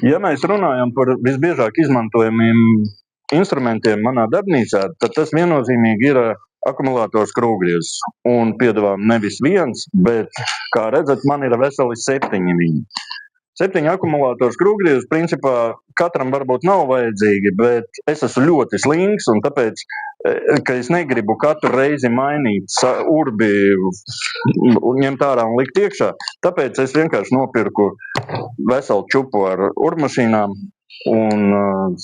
Ja mēs runājam par visbiežāk izmantojamiem instrumentiem manā darbnīcā, tad tas viennozīmīgi ir akumulators skrūvgriezis. Un piedāvā nevis viens, bet, kā redzat, man ir veseli 7 viņi. 7 akumulātoru skrūvgriezus, principā, katram varbūt nav vajadzīgi, bet es esmu ļoti slings, un tāpēc, ka es negribu katru reizi mainīt urbi, ņemt ārā un likt iekšā, tāpēc es vienkārši nopirku veselu čupu ar urbmašīnām, un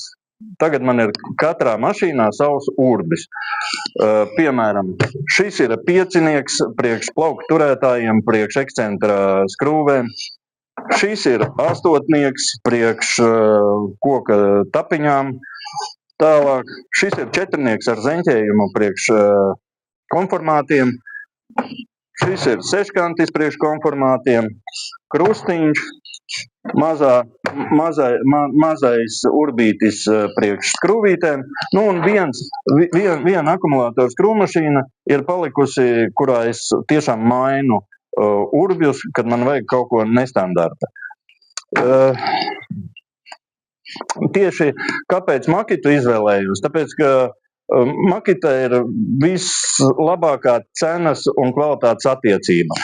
tagad man ir katrā mašīnā savs urbis. Piemēram, šis ir 5-nieks priekš plauku turētājiem, priekš ekscentra skrūvēm. Šis ir 8-nieks priekš koka tapiņām. Tālāk, šis ir 4-nieks ar zeņķējumu priekš konformātiem. Šis ir 6-kantis priekš konformātiem. Krustiņš, mazais urbītis priekš skrūvītēm. Nu, un viena akumulātora skrūvmašīna ir palikusi, kurā es tiešām mainu urbjus, kad man vajag kaut ko nestandarta. Tieši kāpēc Makitu izvēlējos? Tāpēc, ka Makita ir vislabākā cenas un kvalitātes attiecība.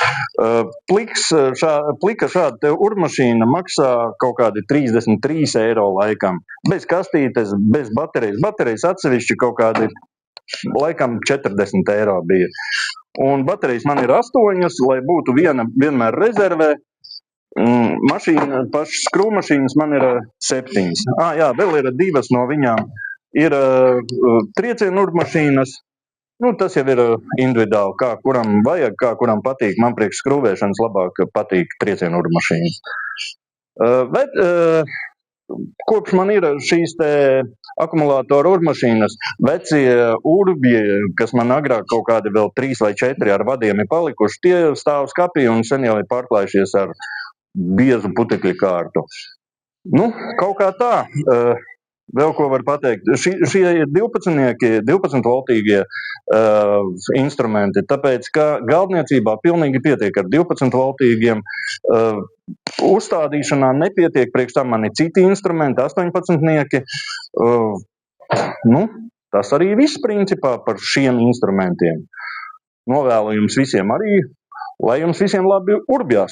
Plika šāda urbmašīna maksā kaut kādi 33 eiro laikam. Bez kastītes, bez baterijas. Baterijas atsevišķi kaut kādi laikam 40 eiro bija. Un baterijas man ir 8, lai būtu viena vienmēr rezervē. Pašas skrūvmašīnas man ir 7. Jā, vēl ir 2 no viņām. Ir triecienu urbmašīnas. Nu, tas jau ir individuāli, kā kuram vajag, kā kuram patīk. Man priekš skrūvēšanas labāk patīk triecienu urbmašīnas. Bet kopš man ir šīs te akumulātoru urbmašīnas, vecie urbji, kas man agrāk kaut kādi vēl 3 vai 4 ar vadiem ir palikuši, tie stāv skapī un sen jau ir pārklājušies ar biezu putekļu kārtu. Nu, kaut kā tā. Vēl ko var pateikt. Šie ir 12-voltīgie instrumenti, tāpēc, ka galdniecībā pilnīgi pietiek ar 12-voltīgiem. Uzstādīšanā nepietiek, priekš tam man ir citi instrumenti, 18-nieki. Nu, tas arī viss principā par šiem instrumentiem. Novēlu jums visiem arī, lai jums visiem labi urbjās.